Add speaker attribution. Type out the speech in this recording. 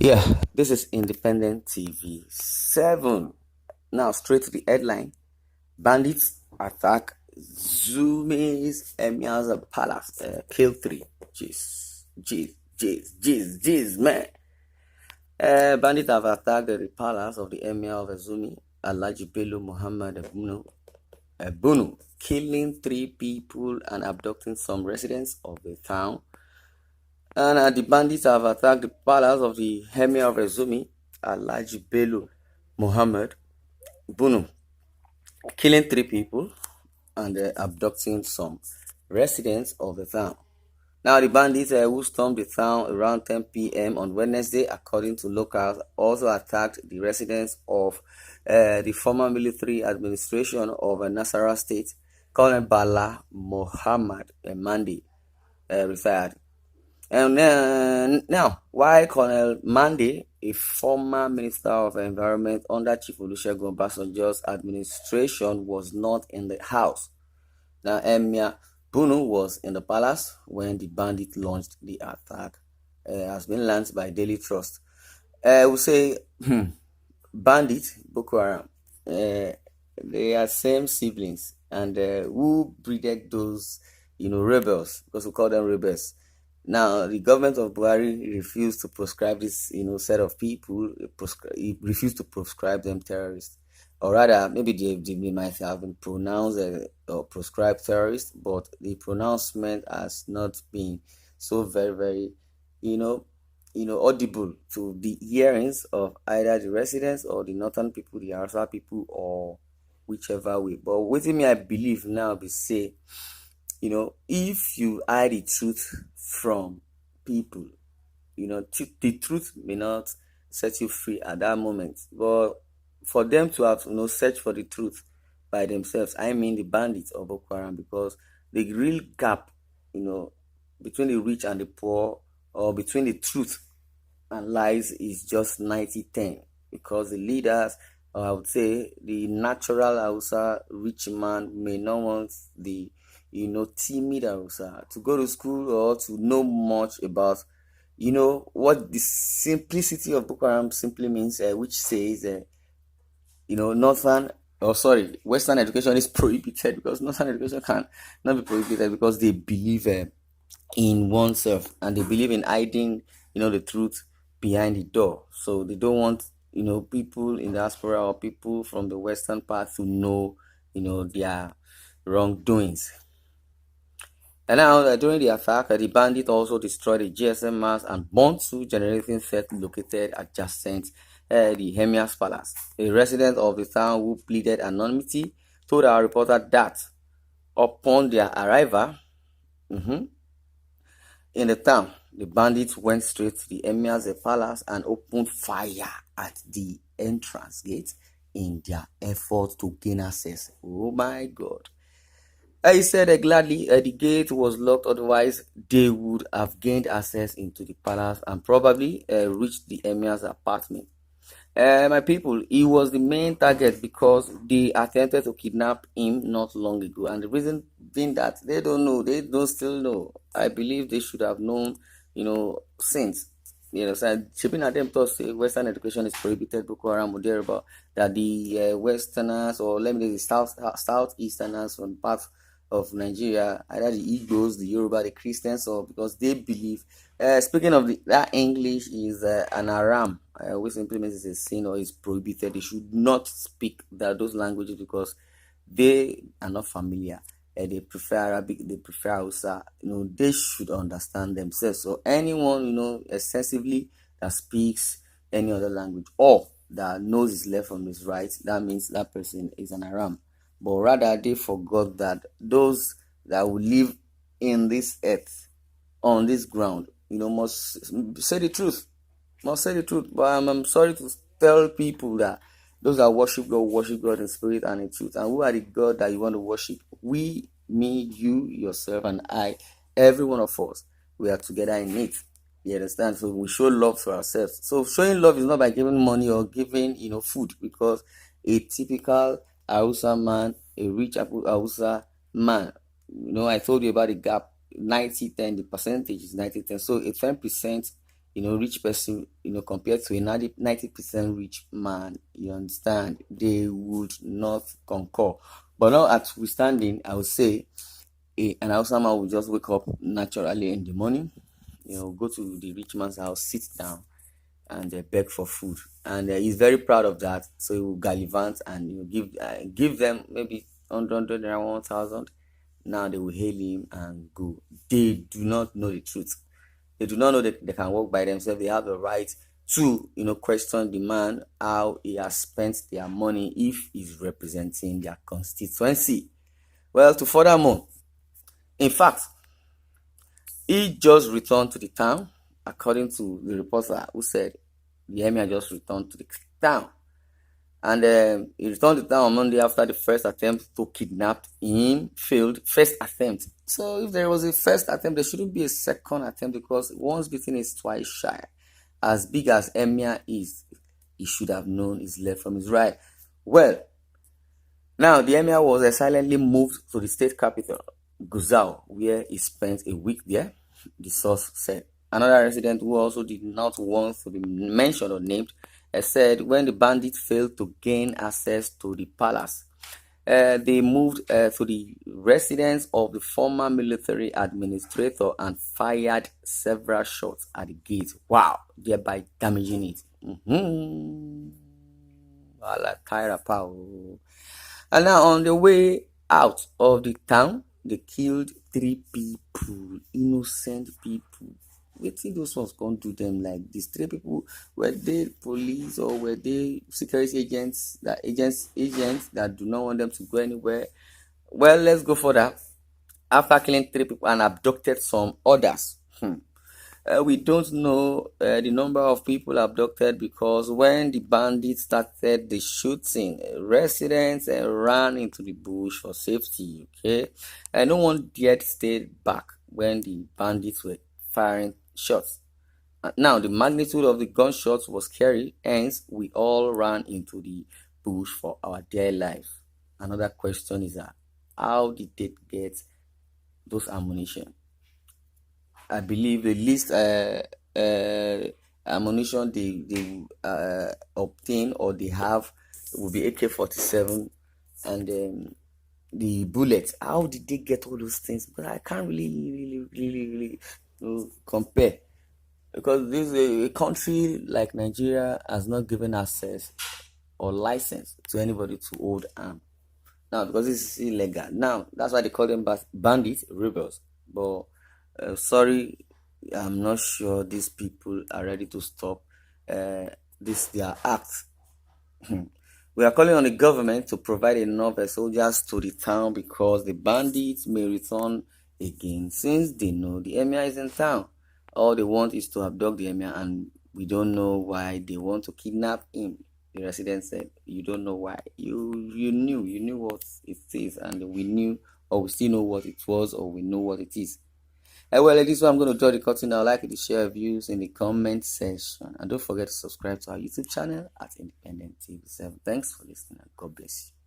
Speaker 1: Yeah, this is Independent TV 7. Now, straight to the headline. Bandits attack Zurmi's Emir's palace. Kill 3. Jeez, man. Bandits have attacked the palace of the Emir of Zurmi, Alhaji Bello Muhammad Bunu, killing 3 people and abducting some residents of the town. And the bandits have attacked the palace of the Emir of Zurmi, Alhaji Bello Muhammad Bunu, killing 3 people and abducting some residents of the town. Now, the bandits who stormed the town around 10 p.m. on Wednesday, according to locals, also attacked the residence of the former military administration of Nasarawa State, Colonel Bala Muhammad Mandi, retired. And now, while Colonel Mandi, a former Minister of Environment under Chief Olusegun Obasanjo's administration, was not in the house. Now, Emir Bunu was in the palace when the bandit launched the attack. Has been launched by Daily Trust. We say bandit Boko Haram. They are same siblings, and who breeded those rebels, because we call them rebels. Now, the government of Buhari refused to proscribe this, set of people. It refused to proscribe them terrorists, or rather, maybe they might have been pronounced or proscribed terrorists, but the pronouncement has not been so very, very, audible to the hearings of either the residents or the northern people, the Hausa people, or whichever way. But within me, I believe now, be say, if you hide the truth from people, the truth may not set you free at that moment. But for them to have search for the truth by themselves, I mean the bandits of Boko Haram, because the real gap, between the rich and the poor, or between the truth and lies, is just 90-10, because the leaders, or I would say the natural Hausa rich man, may not want the timid Hausa to go to school or to know much about what the simplicity of Boko Haram simply means, which says Western education is prohibited, because Northern education can not be prohibited, because they believe in oneself, and they believe in hiding the truth behind the door. So they don't want people in the diaspora or people from the western part to know their wrongdoings. And now, during the attack, the bandit also destroyed a GSM mast and Bàñd1ts generating set located adjacent the Emir's palace. A resident of the town who pleaded anonymity told our reporter that upon their arrival in the town, the bandits went straight to the Emir's palace and opened fire at the entrance gate in their effort to gain access. Oh my God. He said gladly the gate was locked, otherwise they would have gained access into the palace and probably reached the Emir's apartment. My people, he was the main target because they attempted to kidnap him not long ago, and the reason being that they don't still know. I believe they should have known, since. So shipping at them thought say Western education is prohibited, Boko Haram would about that the Westerners, or let me say the Southeasterners from parts of Nigeria, either the Igbos, the Yoruba, the Christians, or because they believe. Speaking of that English is an Aram, which simply means it's a sin or is prohibited. They should not speak those languages because they are not familiar. They prefer Arabic, they prefer Hausa. They should understand themselves. So anyone, excessively that speaks any other language or that knows his left from his right, that means that person is an Aram. But rather they forgot that those that will live in this earth, on this ground, must say the truth. Must say the truth. But I'm sorry to tell people that those that worship God in spirit and in truth. And who are the God that you want to worship? We, me, you, yourself, and I, every one of us, we are together in it. You understand? So we show love to ourselves. So showing love is not by giving money or giving, food, because a typical Hausa man, a rich Hausa man, I told you about the gap, 90-10, the percentage is 90-10. So a 10% rich person, compared to a 90% rich man, you understand, they would not concur. But now, notwithstanding, I would say an Hausa man will just wake up naturally in the morning, go to the rich man's house, sit down, and beg for food. And he's very proud of that. So he will gallivant and give them maybe 100 and 1,000. Now they will hail him and go. They do not know the truth. They do not know that they can walk by themselves. They have the right to, question the man how he has spent their money if he's representing their constituency. Well, to furthermore, in fact, he just returned to the town, according to the reporter who said the Emir just returned to the town. And he returned to town on Monday after the first attempt to kidnap him failed. First attempt. So if there was a first attempt, there shouldn't be a second attempt, because once bitten is twice shy. As big as Emir is, he should have known his left from his right. Well, now the Emir was silently moved to the state capital, Gusau, where he spent a week there, the source said. Another resident who also did not want to be mentioned or named said when the bandits failed to gain access to the palace, they moved to the residence of the former military administrator and fired several shots at the gate. Wow, thereby damaging it. And now on the way out of the town, they killed 3 people, innocent people. Wetin those ones can't do them like this? 3 people, were they police or were they security agents that do not want them to go anywhere? Well, let's go further. After killing 3 people and abducted some others, we don't know the number of people abducted, because when the bandits started the shooting, residents ran into the bush for safety. Okay, and no one yet stayed back when the bandits were firing shots. Now, the magnitude of the gunshots was scary, hence we all ran into the bush for our dear life. Another question is how did they get those ammunition? I believe the least ammunition they obtain or they have will be AK-47, and the bullets. How did they get all those things? Because I can't really compare, because this a country like Nigeria has not given access or license to anybody to hold arm. Now, because this is illegal. Now, that's why they call them bandits, rebels. But sorry, I'm not sure these people are ready to stop this their act. We are calling on the government to provide enough soldiers to the town, because the bandits may return again, since they know the Emir is in town. All they want is to abduct the Emir, and we don't know why they want to kidnap him. The resident said, "You don't know why. You knew what it is, and we knew, or we still know what it was, or we know what it is." Well, this is what I'm going to draw the curtain now. Like to share views in the comment section, and don't forget to subscribe to our YouTube channel at Independent TV7. Thanks for listening, and God bless you.